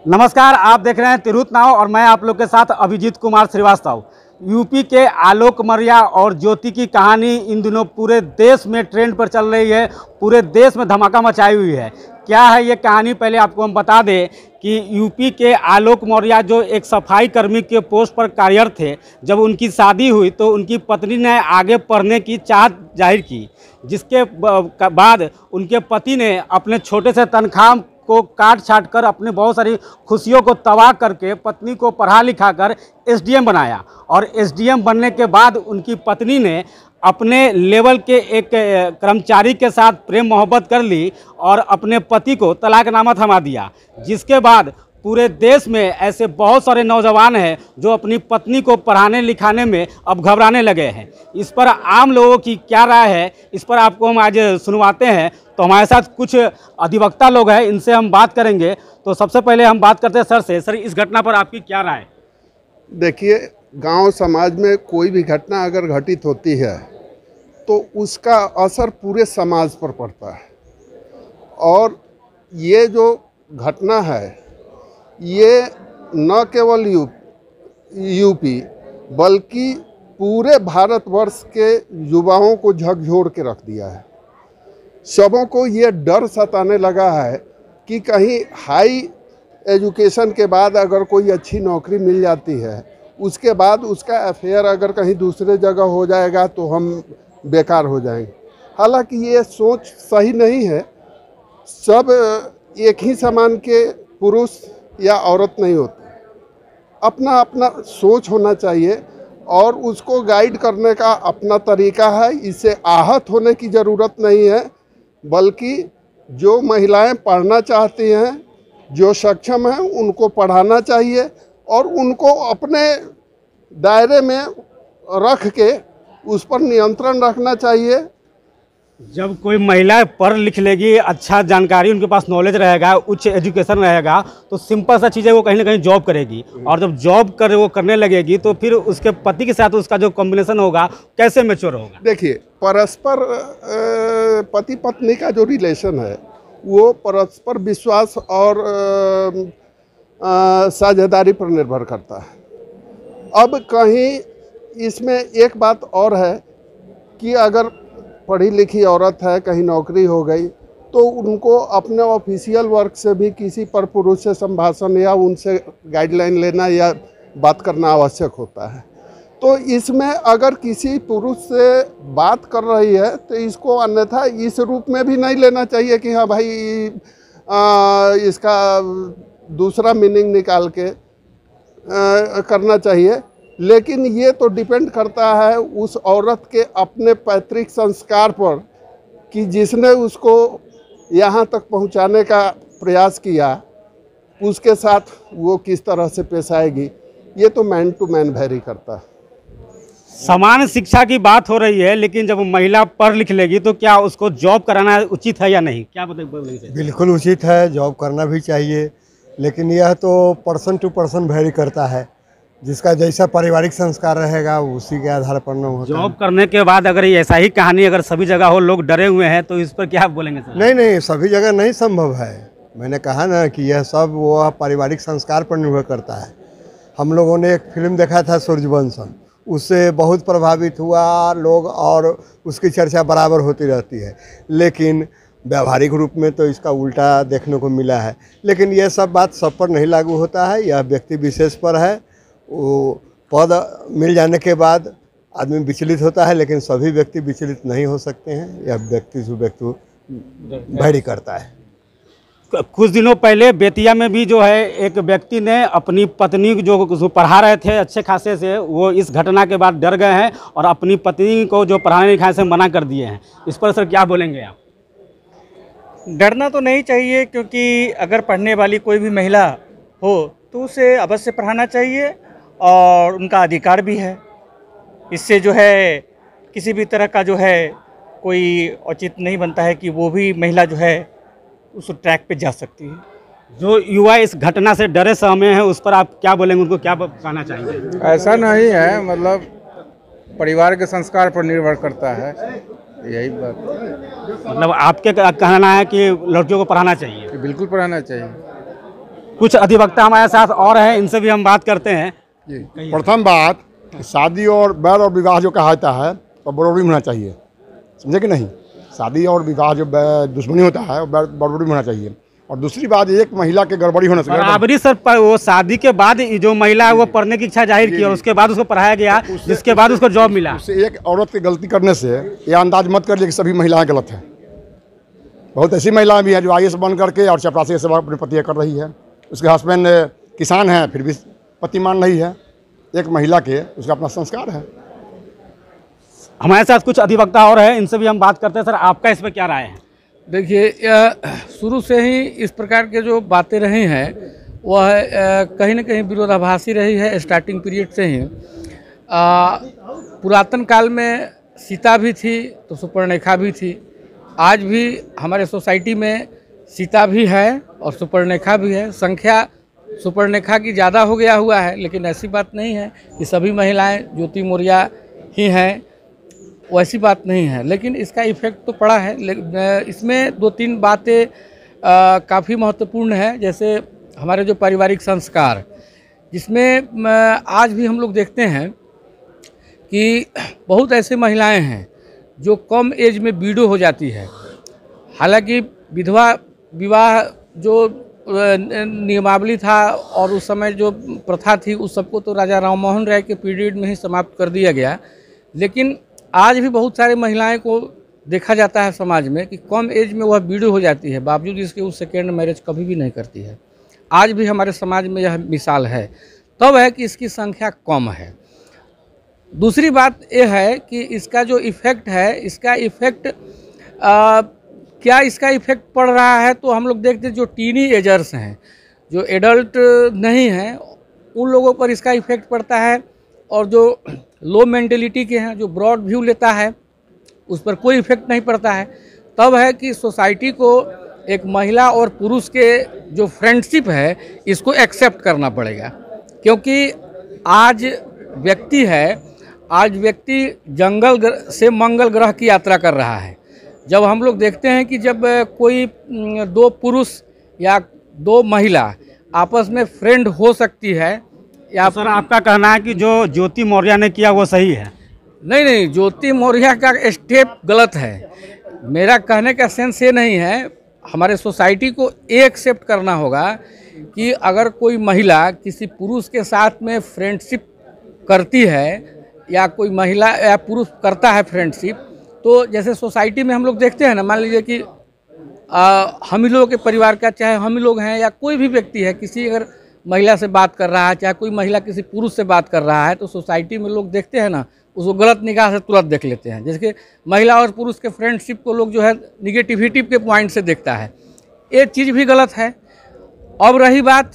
नमस्कार, आप देख रहे हैं तिरहुत नाव और मैं आप लोग के साथ अभिजीत कुमार श्रीवास्तव। यूपी के आलोक मौर्य और ज्योति की कहानी इन दिनों पूरे देश में ट्रेंड पर चल रही है, पूरे देश में धमाका मचाई हुई है। क्या है ये कहानी, पहले आपको हम बता दें कि यूपी के आलोक मौर्य जो एक सफाई कर्मी के पोस्ट पर कार्यरत थे, जब उनकी शादी हुई तो उनकी पत्नी ने आगे पढ़ने की चाहत जाहिर की, जिसके बाद उनके पति ने अपने छोटे से तनख्वाह को काट छाट कर अपने बहुत सारी खुशियों को तबाह करके पत्नी को पढ़ा लिखा कर एसडीएम बनाया। और एसडीएम बनने के बाद उनकी पत्नी ने अपने लेवल के एक कर्मचारी के साथ प्रेम मोहब्बत कर ली और अपने पति को तलाकनामा थमा दिया। जिसके बाद पूरे देश में ऐसे बहुत सारे नौजवान हैं जो अपनी पत्नी को पढ़ाने लिखाने में अब घबराने लगे हैं। इस पर आम लोगों की क्या राय है, इस पर आपको हम आज सुनवाते हैं। तो हमारे साथ कुछ अधिवक्ता लोग हैं, इनसे हम बात करेंगे। तो सबसे पहले हम बात करते हैं सर से। सर, इस घटना पर आपकी क्या राय? देखिए, गांव समाज में कोई भी घटना अगर घटित होती है तो उसका असर पूरे समाज पर पड़ता है। और ये जो घटना है ये न केवल यूपी बल्कि पूरे भारतवर्ष के युवाओं को झकझोर के रख दिया है। सबों को ये डर सताने लगा है कि कहीं हाई एजुकेशन के बाद अगर कोई अच्छी नौकरी मिल जाती है, उसके बाद उसका अफेयर अगर कहीं दूसरे जगह हो जाएगा तो हम बेकार हो जाएंगे। हालांकि ये सोच सही नहीं है। सब एक ही समान के पुरुष या औरत नहीं होते, अपना अपना सोच होना चाहिए और उसको गाइड करने का अपना तरीका है। इससे आहत होने की ज़रूरत नहीं है, बल्कि जो महिलाएं पढ़ना चाहती हैं, जो सक्षम हैं, उनको पढ़ाना चाहिए और उनको अपने दायरे में रख के उस पर नियंत्रण रखना चाहिए। जब कोई महिला पढ़ लिख लेगी, अच्छा जानकारी उनके पास नॉलेज रहेगा, उच्च एजुकेशन रहेगा, तो सिंपल सा चीज़ है, वो कहीं ना कहीं जॉब करेगी। और जब जॉब वो करने लगेगी तो फिर उसके पति के साथ उसका जो कॉम्बिनेशन होगा कैसे मैच्योर होगा? देखिए, परस्पर पति पत्नी का जो रिलेशन है वो परस्पर विश्वास और साझेदारी पर निर्भर करता है। अब कहीं इसमें एक बात और है कि अगर पढ़ी लिखी औरत है, कहीं नौकरी हो गई, तो उनको अपने ऑफिशियल वर्क से भी किसी पर पुरुष से संभाषण या उनसे गाइडलाइन लेना या बात करना आवश्यक होता है। तो इसमें अगर किसी पुरुष से बात कर रही है तो इसको अन्यथा इस रूप में भी नहीं लेना चाहिए कि हाँ भाई इसका दूसरा मीनिंग निकाल के करना चाहिए। लेकिन ये तो डिपेंड करता है उस औरत के अपने पैतृक संस्कार पर कि जिसने उसको यहाँ तक पहुँचाने का प्रयास किया, उसके साथ वो किस तरह से पेश आएगी। ये तो मैन टू मैन वेरी करता है। समान शिक्षा की बात हो रही है, लेकिन जब महिला पढ़ लिख लेगी तो क्या उसको जॉब कराना उचित है या नहीं? क्या बताइए? बिल्कुल उचित है, जॉब करना भी चाहिए, लेकिन यह तो पर्सन टू पर्सन वेरी करता है। जिसका जैसा पारिवारिक संस्कार रहेगा उसी के आधार पर न होता है। जॉब करने के बाद अगर ऐसा ही कहानी अगर सभी जगह हो, लोग डरे हुए हैं, तो इस पर क्या आप बोलेंगे सर? नहीं, सभी जगह नहीं संभव है। मैंने कहा ना कि यह सब वो पारिवारिक संस्कार पर निर्भर करता है। हम लोगों ने एक फिल्म देखा था सूर्यवंशम, उससे बहुत प्रभावित हुआ लोग और उसकी चर्चा बराबर होती रहती है, लेकिन व्यावहारिक रूप में तो इसका उल्टा देखने को मिला है। लेकिन यह सब बात सब पर नहीं लागू होता है, यह व्यक्ति विशेष पर है। वो पद मिल जाने के बाद आदमी विचलित होता है, लेकिन सभी व्यक्ति विचलित नहीं हो सकते हैं। यह व्यक्ति से व्यक्ति वैरी करता है। कुछ दिनों पहले बेतिया में भी जो है एक व्यक्ति ने अपनी पत्नी जो पढ़ा रहे थे अच्छे खासे से, वो इस घटना के बाद डर गए हैं और अपनी पत्नी को जो पढ़ाने लिखाने से मना कर दिए हैं। इस पर सर क्या बोलेंगे आप? डरना तो नहीं चाहिए, क्योंकि अगर पढ़ने वाली कोई भी महिला हो तो उसे अवश्य पढ़ाना चाहिए और उनका अधिकार भी है। इससे जो है किसी भी तरह का जो है कोई औचित्य नहीं बनता है कि वो भी महिला जो है उस ट्रैक पे जा सकती है। जो युवा इस घटना से डरे सहमे हैं, उस पर आप क्या बोलेंगे, उनको क्या कहना चाहेंगे? ऐसा नहीं है, मतलब परिवार के संस्कार पर निर्भर करता है, यही बात। मतलब आपके कहना है कि लड़कियों को पढ़ाना चाहिए? बिल्कुल पढ़ाना चाहिए। कुछ अधिवक्ता हमारे साथ और हैं, इनसे भी हम बात करते हैं। जी, प्रथम बात, शादी और बैर और विवाह जो कहा जाता है तो बराबरी में होना चाहिए, समझे कि नहीं। शादी और विवाह जो दुश्मनी होता है वो बराबरी में होना चाहिए। और दूसरी बात, एक महिला के गड़बड़ी होने से बराबरी सर, वो शादी के बाद जो महिला है वो पढ़ने की इच्छा जाहिर की और उसके बाद उसको पढ़ाया गया, जिसके बाद उसको जॉब मिला। उससे एक औरत की गलती करने से ये अंदाज मत करिए कि सभी महिलाएं गलत हैं। बहुत ऐसी महिलाएं भी हैं जो IAS बन करके और चपरासी की सेवा अपने पति कर रही है। उसके हस्बैंड किसान हैं फिर भी पति मान रही है। एक महिला के उसका अपना संस्कार है। हमारे साथ कुछ अधिवक्ता और हैं, इनसे भी हम बात करते हैं। सर, आपका इस पर क्या राय है? देखिए, शुरू से ही इस प्रकार के जो बातें रही हैं वह कहीं न कहीं विरोधाभासी रही है। स्टार्टिंग पीरियड से ही पुरातन काल में सीता भी थी तो सुपर्णरेखा भी थी। आज भी हमारे सोसाइटी में सीता भी है और सुपर्णरेखा भी है। संख्या सुपर्णरेखा की ज़्यादा हो गया हुआ है, लेकिन ऐसी बात नहीं है कि सभी महिलाएं ज्योति मौर्य ही हैं, वैसी बात नहीं है। लेकिन इसका इफ़ेक्ट तो पड़ा है। इसमें 2-3 बातें काफ़ी महत्वपूर्ण है। जैसे हमारे जो पारिवारिक संस्कार, जिसमें आज भी हम लोग देखते हैं कि बहुत ऐसे महिलाएं हैं जो कम एज में विडो हो जाती है। हालांकि विधवा विवाह जो नियमावली था और उस समय जो प्रथा थी उस सबको तो राजा राममोहन राय के पीरियड में ही समाप्त कर दिया गया। लेकिन आज भी बहुत सारी महिलाएं को देखा जाता है समाज में कि कम एज में वह विडो हो जाती है, बावजूद इसके वो सेकेंड मैरिज कभी भी नहीं करती है। आज भी हमारे समाज में यह मिसाल है। तब है कि इसकी संख्या कम है। दूसरी बात यह है कि इसका जो इफ़ेक्ट है, इसका इफ़ेक्ट क्या इसका इफ़ेक्ट पड़ रहा है, तो हम लोग देखते हैं जो टीनी एजर्स हैं, जो एडल्ट नहीं हैं, उन लोगों पर इसका इफ़ेक्ट पड़ता है। और जो लो मेंटेलिटी के हैं, जो ब्रॉड व्यू लेता है, उस पर कोई इफ़ेक्ट नहीं पड़ता है। तब है कि सोसाइटी को एक महिला और पुरुष के जो फ्रेंडशिप है इसको एक्सेप्ट करना पड़ेगा। क्योंकि आज व्यक्ति जंगल से मंगल ग्रह की यात्रा कर रहा है। जब हम लोग देखते हैं कि जब कोई 2 पुरुष या 2 महिला आपस में फ्रेंड हो सकती है, या सर आपका कहना है कि जो ज्योति मौर्य ने किया वो सही है? नहीं, ज्योति मौर्य का स्टेप गलत है। मेरा कहने का सेंस ये नहीं है। हमारे सोसाइटी को ये एक्सेप्ट करना होगा कि अगर कोई महिला किसी पुरुष के साथ में फ्रेंडशिप करती है या कोई महिला या पुरुष करता है फ्रेंडशिप, तो जैसे सोसाइटी में हम लोग देखते हैं ना, मान लीजिए कि हम ही लोगों के परिवार का, चाहे हम ही लोग हैं या कोई भी व्यक्ति है, किसी अगर महिला से बात कर रहा है, चाहे कोई महिला किसी पुरुष से बात कर रहा है, तो सोसाइटी में लोग देखते हैं ना, उसको गलत निगाह से तुरंत देख लेते हैं। जैसे कि महिला और पुरुष के फ्रेंडशिप को लोग जो है निगेटिविटी के पॉइंट से देखता है। ये चीज़ भी गलत है। अब रही बात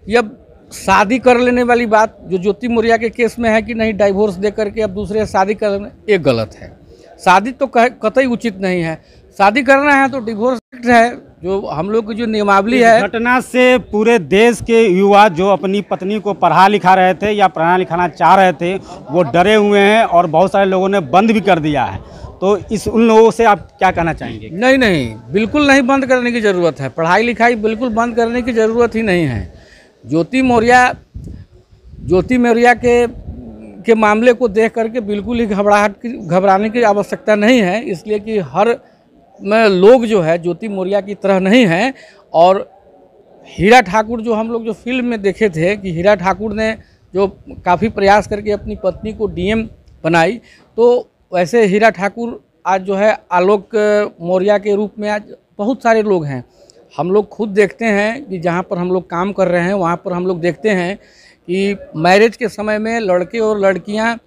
अब शादी कर लेने वाली बात, जो ज्योति मौर्य के केस में है कि नहीं डाइवोर्स दे करके अब दूसरे से शादी कर लेना, ये गलत है। शादी तो कतई उचित नहीं है। शादी करना है तो डिवोर्स एक्ट है, जो हम लोग की जो नियमावली है। घटना से पूरे देश के युवा जो अपनी पत्नी को पढ़ा लिखा रहे थे या पढ़ाना लिखाना चाह रहे थे, वो डरे हुए हैं और बहुत सारे लोगों ने बंद भी कर दिया है। तो उन लोगों से आप क्या कहना चाहेंगे? नहीं, बिल्कुल नहीं बंद करने की ज़रूरत है। पढ़ाई लिखाई बिल्कुल बंद करने की ज़रूरत ही नहीं है। ज्योति मौर्य के मामले को देख करके बिल्कुल ही घबराने की आवश्यकता नहीं है, इसलिए कि हर लोग जो है ज्योति मौर्य की तरह नहीं है। और हीरा ठाकुर जो हम लोग जो फिल्म में देखे थे कि हीरा ठाकुर ने जो काफ़ी प्रयास करके अपनी पत्नी को DM बनाई, तो वैसे हीरा ठाकुर आज जो है आलोक मौर्य के रूप में आज बहुत सारे लोग हैं। हम लोग खुद देखते हैं कि जहाँ पर हम लोग काम कर रहे हैं वहाँ पर हम लोग देखते हैं कि मैरिज के समय में लड़के और लड़कियाँ,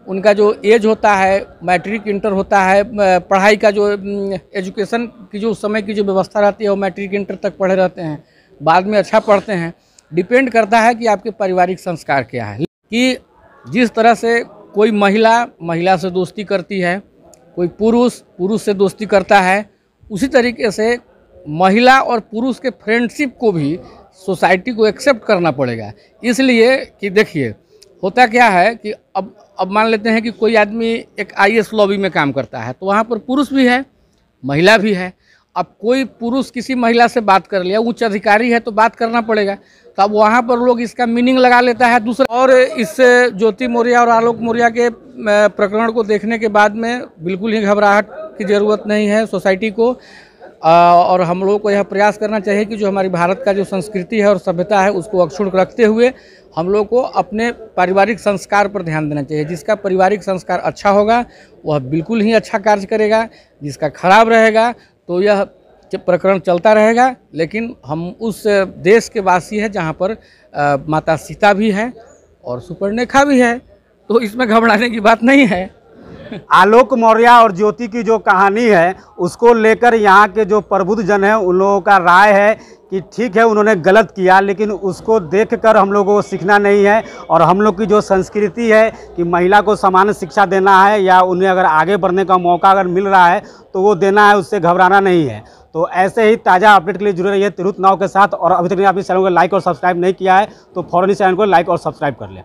उनका जो एज होता है, मैट्रिक इंटर होता है, पढ़ाई का जो एजुकेशन की जो उस समय की जो व्यवस्था रहती है वो मैट्रिक इंटर तक पढ़े रहते हैं, बाद में अच्छा पढ़ते हैं। डिपेंड करता है कि आपके पारिवारिक संस्कार क्या है। कि जिस तरह से कोई महिला से दोस्ती करती है, कोई पुरुष से दोस्ती करता है, उसी तरीके से महिला और पुरुष के फ्रेंडशिप को भी सोसाइटी को एक्सेप्ट करना पड़ेगा। इसलिए कि देखिए होता क्या है कि अब मान लेते हैं कि कोई आदमी एक IAS लॉबी में काम करता है, तो वहाँ पर पुरुष भी है, महिला भी है, अब कोई पुरुष किसी महिला से बात कर लिया, उच्च अधिकारी है तो बात करना पड़ेगा, तो अब वहाँ पर लोग इसका मीनिंग लगा लेता है दूसरा। और इस ज्योति मौर्य और आलोक मौर्य के प्रकरण को देखने के बाद में बिल्कुल ही घबराहट की ज़रूरत नहीं है सोसाइटी को। और हम लोगों को यह प्रयास करना चाहिए कि जो हमारी भारत का जो संस्कृति है और सभ्यता है उसको अक्षुण्ण रखते हुए हम लोग को अपने पारिवारिक संस्कार पर ध्यान देना चाहिए। जिसका पारिवारिक संस्कार अच्छा होगा वह बिल्कुल ही अच्छा कार्य करेगा, जिसका खराब रहेगा तो यह प्रकरण चलता रहेगा। लेकिन हम उस देश के वासी हैं जहाँ पर माता सीता भी है और सुपर्णरेखा भी है, तो इसमें घबराने की बात नहीं है। आलोक मौर्य और ज्योति की जो कहानी है उसको लेकर यहाँ के जो प्रबुद्ध जन हैं उन लोगों का राय है कि ठीक है उन्होंने गलत किया, लेकिन उसको देखकर हम लोगों को सीखना नहीं है। और हम लोग की जो संस्कृति है कि महिला को समान शिक्षा देना है या उन्हें अगर आगे बढ़ने का मौका अगर मिल रहा है तो वो देना है, उससे घबराना नहीं है। तो ऐसे ही ताज़ा अपडेट के लिए जुड़े रहिए तिरहुत नाव के साथ। और अभी तक आपने इस चैनल को लाइक और सब्सक्राइब नहीं किया है तो फौरन इस चैनल को लाइक और सब्सक्राइब कर लें।